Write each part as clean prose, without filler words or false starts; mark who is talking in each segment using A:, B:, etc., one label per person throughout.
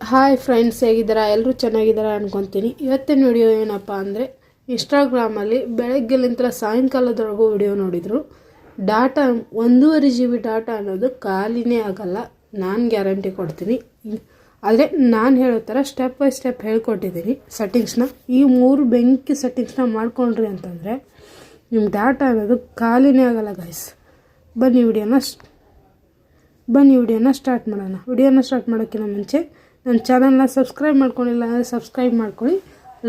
A: Hi friends, ಹೇಗಿದ್ದೀರಾ? ಎಲ್ಲರೂ ಚೆನ್ನಾಗಿದ್ದೀರಾ ಅನ್ಕೊತೀನಿ. ಇವತ್ತಿನ ವಿಡಿಯೋ ಏನಪ್ಪ ಅಂದರೆ, ಇನ್ಸ್ಟಾಗ್ರಾಮಲ್ಲಿ ಬೆಳಗ್ಗೆಲಿಂದ ಸಾಯಂಕಾಲದವರೆಗೂ ವಿಡಿಯೋ ನೋಡಿದರು. ಡಾಟಾ 1.5 GB ಡಾಟಾ ಅನ್ನೋದು ಖಾಲಿನೇ ಆಗಲ್ಲ, ನಾನು ಗ್ಯಾರಂಟಿ ಕೊಡ್ತೀನಿ. ಆದರೆ ನಾನು ಹೇಳೋ ಥರ ಸ್ಟೆಪ್ ಬೈ ಸ್ಟೆಪ್ ಹೇಳ್ಕೊಟ್ಟಿದ್ದೀನಿ ಸೆಟ್ಟಿಂಗ್ಸ್ನ. ಈ 3 ಬೆಂಕಿ ಸೆಟ್ಟಿಂಗ್ಸ್ನ ಮಾಡ್ಕೊಂಡ್ರಿ ಅಂತಂದರೆ ನಿಮ್ಮ ಡಾಟಾ ಅನ್ನೋದು ಖಾಲಿನೇ ಆಗಲ್ಲ ಗೈಸ್. ಬನ್ನಿ ವಿಡಿಯೋನ ಸ್ಟಾರ್ಟ್ ಮಾಡೋಣ. ವಿಡಿಯೋನ ಸ್ಟಾರ್ಟ್ ಮಾಡೋಕ್ಕಿಂತ ಮುಂಚೆ ನನ್ನ ಚಾನಲ್ನ ಸಬ್ಸ್ಕ್ರೈಬ್ ಮಾಡ್ಕೊಂಡಿಲ್ಲ ಅಂದರೆ ಸಬ್ಸ್ಕ್ರೈಬ್ ಮಾಡ್ಕೊಳ್ಳಿ,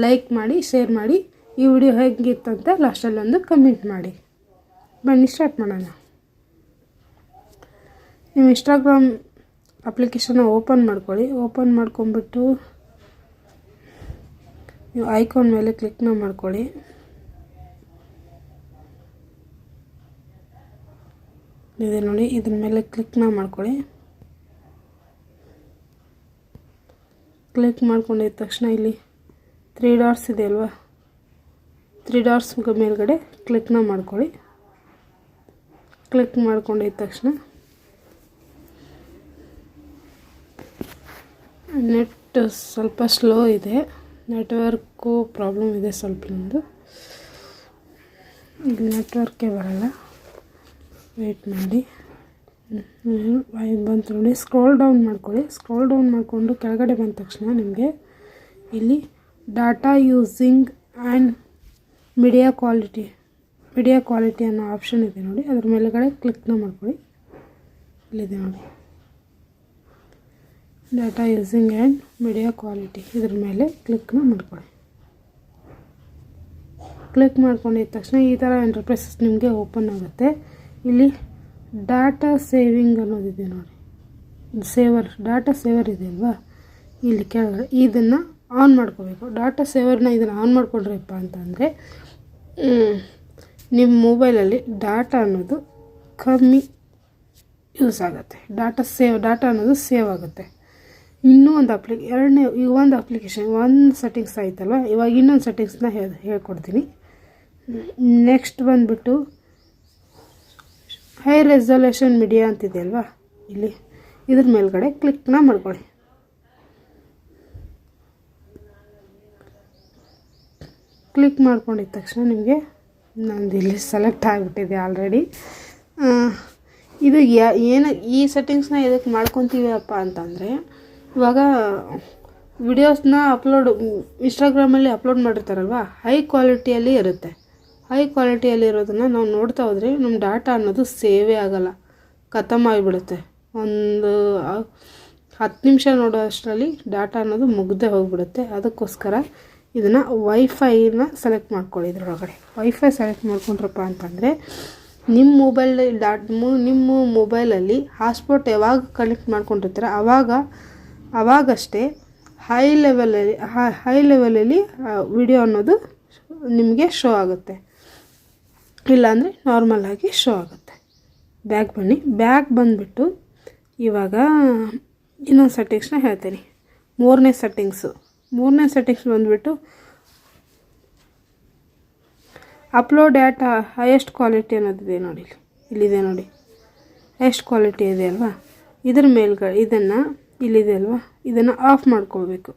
A: ಲೈಕ್ ಮಾಡಿ, ಶೇರ್ ಮಾಡಿ. ಈ ವಿಡಿಯೋ ಹೇಗಿತ್ತಂತ ಲಾಸ್ಟಲ್ಲಿ ಒಂದು ಕಮೆಂಟ್ ಮಾಡಿ. ಬನ್ನಿ ಸ್ಟಾರ್ಟ್ ಮಾಡೋಣ. ನೀವು ಇನ್ಸ್ಟಾಗ್ರಾಮ್ ಅಪ್ಲಿಕೇಶನ್ನ ಓಪನ್ ಮಾಡ್ಕೊಳ್ಳಿ. ಓಪನ್ ಮಾಡ್ಕೊಂಬಿಟ್ಟು ನೀವು ಐಕಾನ್ ಮೇಲೆ ಕ್ಲಿಕ್ನ ಮಾಡ್ಕೊಳ್ಳಿ. ಇದೆ ನೋಡಿ, ಇದ್ರ ಮೇಲೆ ಕ್ಲಿಕ್ನ ಮಾಡ್ಕೊಳ್ಳಿ. ಕ್ಲಿಕ್ ಮಾಡ್ಕೊಂಡಿದ್ದ ತಕ್ಷಣ ಇಲ್ಲಿ 3 ಡಾಟ್ಸ್ ಇದೆ ಅಲ್ವಾ, 3 ಡಾಟ್ಸ್ ಮೇಲ್ಗಡೆ ಕ್ಲಿಕ್ನ ಮಾಡ್ಕೊಳ್ಳಿ. ಕ್ಲಿಕ್ ಮಾಡ್ಕೊಂಡಿದ್ದ ತಕ್ಷಣ ನೆಟ್ ಸ್ವಲ್ಪ ಸ್ಲೋ ಇದೆ, ನೆಟ್ವರ್ಕು ಪ್ರಾಬ್ಲಮ್ ಇದೆ ಸ್ವಲ್ಪ. ನಮ್ಮದು ಈಗ ನೆಟ್ವರ್ಕೇ ಬರಲ್ಲ, ವೆಯ್ಟ್ ಮಾಡಿ. ಬಂತು ನೋಡಿ, ಸ್ಕ್ರೋಲ್ ಡೌನ್ ಮಾಡ್ಕೊಳ್ಳಿ. ಸ್ಕ್ರೋಲ್ ಡೌನ್ ಮಾಡಿಕೊಂಡು ಕೆಳಗಡೆ ಬಂದ ತಕ್ಷಣ ನಿಮಗೆ ಇಲ್ಲಿ data using and media quality ಅನ್ನೋ ಆಪ್ಷನ್ ಇದೆ ನೋಡಿ, ಅದ್ರ ಮೇಲೆಗಡೆ ಕ್ಲಿಕ್ನ ಮಾಡ್ಕೊಳ್ಳಿ. ಇಲ್ಲಿದೆ ನೋಡಿ, data using and media quality, ಇದ್ರ ಮೇಲೆ ಕ್ಲಿಕ್ನ ಮಾಡ್ಕೊಳ್ಳಿ. ಕ್ಲಿಕ್ ಮಾಡ್ಕೊಂಡಿದ್ದ ತಕ್ಷಣ ಈ ಥರ ಇಂಟರ್ಫೇಸ್ ನಿಮಗೆ ಓಪನ್ ಆಗುತ್ತೆ. ಇಲ್ಲಿ ಡಾಟಾ ಸೇವಿಂಗ್ ಅನ್ನೋದಿದೆ ನೋಡಿ, ಡಾಟಾ ಸೇವರ್ ಇದೆ ಅಲ್ವಾ, ಇಲ್ಲಿ ಕೆಳಗಡೆ ಇದನ್ನು ಆನ್ ಮಾಡ್ಕೋಬೇಕು. ಡಾಟಾ ಸೇವರ್ನ ಇದನ್ನು ಆನ್ ಮಾಡ್ಕೊಂಡ್ರಪ್ಪ ಅಂತಂದರೆ ನಿಮ್ಮ ಮೊಬೈಲಲ್ಲಿ ಡಾಟಾ ಅನ್ನೋದು ಕಮ್ಮಿ ಯೂಸ್ ಆಗುತ್ತೆ. ಡಾಟಾ ಅನ್ನೋದು ಸೇವ್ ಆಗುತ್ತೆ. ಇನ್ನೂ ಒಂದು ಒಂದು ಅಪ್ಲಿಕೇಶನ್ ಒಂದು ಸೆಟ್ಟಿಂಗ್ಸ್ ಆಯ್ತಲ್ವ, ಇವಾಗ ಇನ್ನೊಂದು ಸೆಟ್ಟಿಂಗ್ಸ್ನ ಹೇಳ್ಕೊಡ್ತೀನಿ. ನೆಕ್ಸ್ಟ್ ಬಂದುಬಿಟ್ಟು ಹೈ ರೆಸಲ್ಯೂಷನ್ ಮೀಡಿಯಾ ಅಂತಿದೆ ಅಲ್ವಾ, ಇಲ್ಲಿ ಇದ್ರ ಮೇಲ್ಗಡೆ ಕ್ಲಿಕ್ನ ಮಾಡ್ಕೊಳ್ಳಿ. ಕ್ಲಿಕ್ ಮಾಡ್ಕೊಂಡಿದ್ದ ತಕ್ಷಣ ನಿಮಗೆ ನಂದು ಇಲ್ಲಿ ಸೆಲೆಕ್ಟ್ ಆಗಿಬಿಟ್ಟಿದೆ ಆಲ್ರೆಡಿ. ಇದು ಈ ಸೆಟ್ಟಿಂಗ್ಸ್ನ ಎದಕ್ಕೆ ಮಾಡ್ಕೊತೀವಪ್ಪ ಅಂತಂದರೆ, ಇವಾಗ ವಿಡಿಯೋಸ್ನ ಇನ್ಸ್ಟಾಗ್ರಾಮಲ್ಲಿ ಅಪ್ಲೋಡ್ ಮಾಡಿರ್ತಾರಲ್ವ, ಹೈ ಕ್ವಾಲಿಟಿಯಲ್ಲಿ ಇರುತ್ತೆ. ಹೈ ಕ್ವಾಲಿಟಿಯಲ್ಲಿ ಇರೋದನ್ನು ನಾವು ನೋಡ್ತಾ ಹೋದರೆ ನಮ್ಮ ಡಾಟಾ ಅನ್ನೋದು ಸೇವೇ ಆಗೋಲ್ಲ, ಖತಮ್ ಆಗಿಬಿಡುತ್ತೆ. ಒಂದು 10 ನಿಮಿಷ ನೋಡೋ ಅಷ್ಟರಲ್ಲಿ ಡಾಟಾ ಅನ್ನೋದು ಮುಗ್ದೇ ಹೋಗಿಬಿಡುತ್ತೆ. ಅದಕ್ಕೋಸ್ಕರ ಇದನ್ನು ವೈಫೈನ ಸೆಲೆಕ್ಟ್ ಮಾಡ್ಕೊಳ್ಳಿ. ಇದರೊಳಗಡೆ ವೈಫೈ ಸೆಲೆಕ್ಟ್ ಮಾಡ್ಕೊಂಡ್ರಪ್ಪ ಅಂತಂದರೆ ನಿಮ್ಮ ಮೊಬೈಲಲ್ಲಿ ಹಾಟ್ಸ್ಪಾಟ್ ಯಾವಾಗ ಕನೆಕ್ಟ್ ಮಾಡ್ಕೊಂಡಿರ್ತೀರ ಅವಾಗಷ್ಟೇ ಹೈ ಲೆವೆಲಲ್ಲಿ ವಿಡಿಯೋ ಅನ್ನೋದು ನಿಮಗೆ ಶೋ ಆಗುತ್ತೆ, ಇಲ್ಲಾಂದರೆ ನಾರ್ಮಲಾಗಿ ಶೋ ಆಗುತ್ತೆ. ಬ್ಯಾಕ್ ಬಂದುಬಿಟ್ಟು ಇವಾಗ ಇನ್ನೊಂದು ಸೆಟ್ಟಿಂಗ್ಸ್ನ ಹೇಳ್ತೀನಿ. ಮೂರನೇ ಸೆಟ್ಟಿಂಗ್ಸ್ ಬಂದುಬಿಟ್ಟು ಅಪ್ಲೋಡ್ ಡಾಟ್ ಹೈಯೆಸ್ಟ್ ಕ್ವಾಲಿಟಿ ಅನ್ನೋದಿದೆ ನೋಡಿ, ಇಲ್ಲಿದೆ ನೋಡಿ, ಹೈಯೆಸ್ಟ್ ಕ್ವಾಲಿಟಿ ಇದೆ ಅಲ್ವಾ, ಇದ್ರ ಮೇಲ್ಗಡೆ ಇಲ್ಲಿದೆ ಅಲ್ವಾ, ಇದನ್ನು ಆಫ್ ಮಾಡ್ಕೊಳ್ಬೇಕು.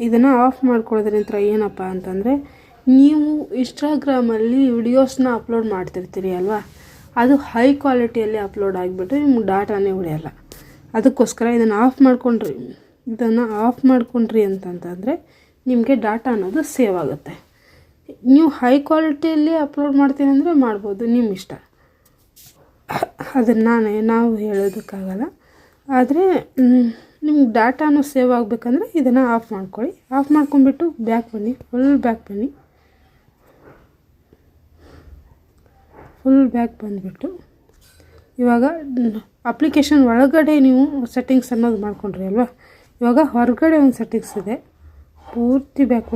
A: ಇದನ್ನು ಆಫ್ ಮಾಡ್ಕೊಳ್ಳೋದ್ರಿಂದ ಏನಪ್ಪ ಅಂತಂದರೆ, ನೀವು ಇನ್ಸ್ಟಾಗ್ರಾಮಲ್ಲಿ ವಿಡಿಯೋಸ್ನ ಅಪ್ಲೋಡ್ ಮಾಡ್ತಿರ್ತೀರಿ ಅಲ್ವಾ, ಅದು ಹೈ ಕ್ವಾಲಿಟಿಯಲ್ಲಿ ಅಪ್ಲೋಡ್ ಆಗಿಬಿಟ್ಟು ನಿಮ್ಗೆ ಡಾಟಾನೇ ಉಳಿಯಲ್ಲ. ಅದಕ್ಕೋಸ್ಕರ ಇದನ್ನು ಆಫ್ ಮಾಡ್ಕೊಂಡ್ರಿ ಅಂತಂತಂದರೆ ನಿಮಗೆ ಡಾಟಾ ಅನ್ನೋದು ಸೇವ್ ಆಗುತ್ತೆ. ನೀವು ಹೈ ಕ್ವಾಲಿಟಿಯಲ್ಲಿ ಅಪ್ಲೋಡ್ ಮಾಡ್ತೀನಿ ಅಂದರೆ ಮಾಡ್ಬೋದು, ನಿಮ್ಮ ಇಷ್ಟ. ಅದನ್ನು ನಾವು ಹೇಳೋದಕ್ಕಾಗಲ್ಲ. ಆದರೆ ನಿಮ್ಗೆ ಡಾಟಾನು ಸೇವ್ ಆಗಬೇಕಂದ್ರೆ ಇದನ್ನು ಆಫ್ ಮಾಡ್ಕೊಳ್ಳಿ. ಆಫ್ ಮಾಡ್ಕೊಂಡ್ಬಿಟ್ಟು ಫುಲ್ ಬ್ಯಾಕ್ ಬಂದುಬಿಟ್ಟು ಇವಾಗ ಅಪ್ಲಿಕೇಶನ್ ಒಳಗಡೆ ನೀವು ಸೆಟ್ಟಿಂಗ್ಸ್ ಅನ್ನೋದು ಮಾಡ್ಕೊಂಡ್ರಿ ಅಲ್ವಾ, ಇವಾಗ ಹೊರಗಡೆ ಒಂದು ಸೆಟ್ಟಿಂಗ್ಸ್ ಇದೆ. ಪೂರ್ತಿ ಬ್ಯಾಕ್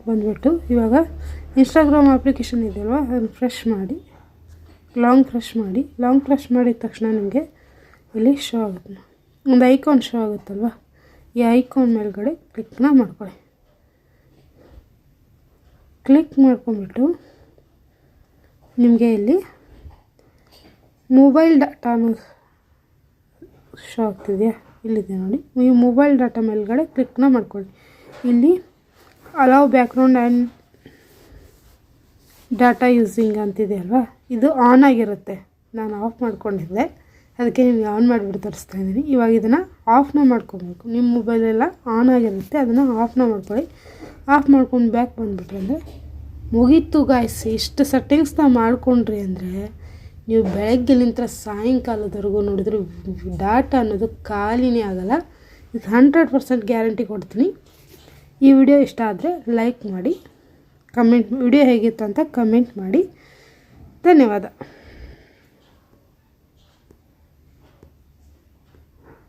A: ಬಂದುಬಿಟ್ಟು ಇವಾಗ ಇನ್ಸ್ಟಾಗ್ರಾಮ್ ಅಪ್ಲಿಕೇಶನ್ ಇದೆ ಅಲ್ವಾ, ಅದನ್ನು ಲಾಂಗ್ ಪ್ರೆಸ್ ಮಾಡಿದ ತಕ್ಷಣ ನಿಮಗೆ ಇಲ್ಲಿ ಶೋ ಆಗುತ್ತೆ, ಒಂದು ಐಕಾನ್ ಶೋ ಆಗುತ್ತಲ್ವ, ಈ ಐಕಾನ್ ಮೇಲ್ಗಡೆ ಕ್ಲಿಕ್ನ ಮಾಡ್ಕೊಳ್ಳಿ. ಕ್ಲಿಕ್ ಮಾಡ್ಕೊಂಬಿಟ್ಟು ನಿಮಗೆ ಇಲ್ಲಿ ಮೊಬೈಲ್ ಡಾಟಾ ಶೋ ಆಗ್ತಿದೆಯಾ? ಇಲ್ಲಿದೆ ನೋಡಿ. ಈ ಮೊಬೈಲ್ ಡಾಟಾ ಮೇಲ್ಗಡೆ ಕ್ಲಿಕ್ನ ಮಾಡ್ಕೊಳ್ಳಿ. ಇಲ್ಲಿ allow background and data using ಅಂತಿದೆ ಅಲ್ವಾ, ಇದು ಆನ್ ಆಗಿರುತ್ತೆ. ನಾನು ಆಫ್ ಮಾಡ್ಕೊಂಡಿದ್ದೆ, ಅದಕ್ಕೆ ನಿಮಗೆ ಆನ್ ಮಾಡಿಬಿಟ್ಟು ತೋರಿಸ್ತಾ ಇದ್ದೀನಿ. ಇವಾಗ ಇದನ್ನು ಆಫ್ನ ಮಾಡ್ಕೊಬೇಕು. ನಿಮ್ಮ ಮೊಬೈಲೆಲ್ಲ ಆನ್ ಆಗಿರುತ್ತೆ, ಅದನ್ನು ಆಫ್ನ ಮಾಡ್ಕೊಳ್ಳಿ. ಆಫ್ ಮಾಡ್ಕೊಂಡು ಬ್ಯಾಕ್ ಬಂದುಬಿಟ್ರೆ ಅಂದರೆ ಮುಗೀತು ಗಾಯ್ಸ್. ಇಷ್ಟು ಸೆಟ್ಟಿಂಗ್ಸ್ನ ಮಾಡ್ಕೊಂಡ್ರಿ ಅಂದರೆ ನೀವು ಬೆಳಗ್ಗೆಲಿಂದ ಸಾಯಂಕಾಲದವರೆಗೂ ನೋಡಿದ್ರೆ ಡಾಟಾ ಅನ್ನೋದು ಖಾಲಿನೇ ಆಗೋಲ್ಲ. ಇದು 100% ಗ್ಯಾರಂಟಿ ಕೊಡ್ತೀನಿ. ಈ ವಿಡಿಯೋ ಇಷ್ಟ ಆದರೆ ಲೈಕ್ ಮಾಡಿ, ವಿಡಿಯೋ ಹೇಗಿತ್ತು ಅಂತ ಕಮೆಂಟ್ ಮಾಡಿ. ಧನ್ಯವಾದ.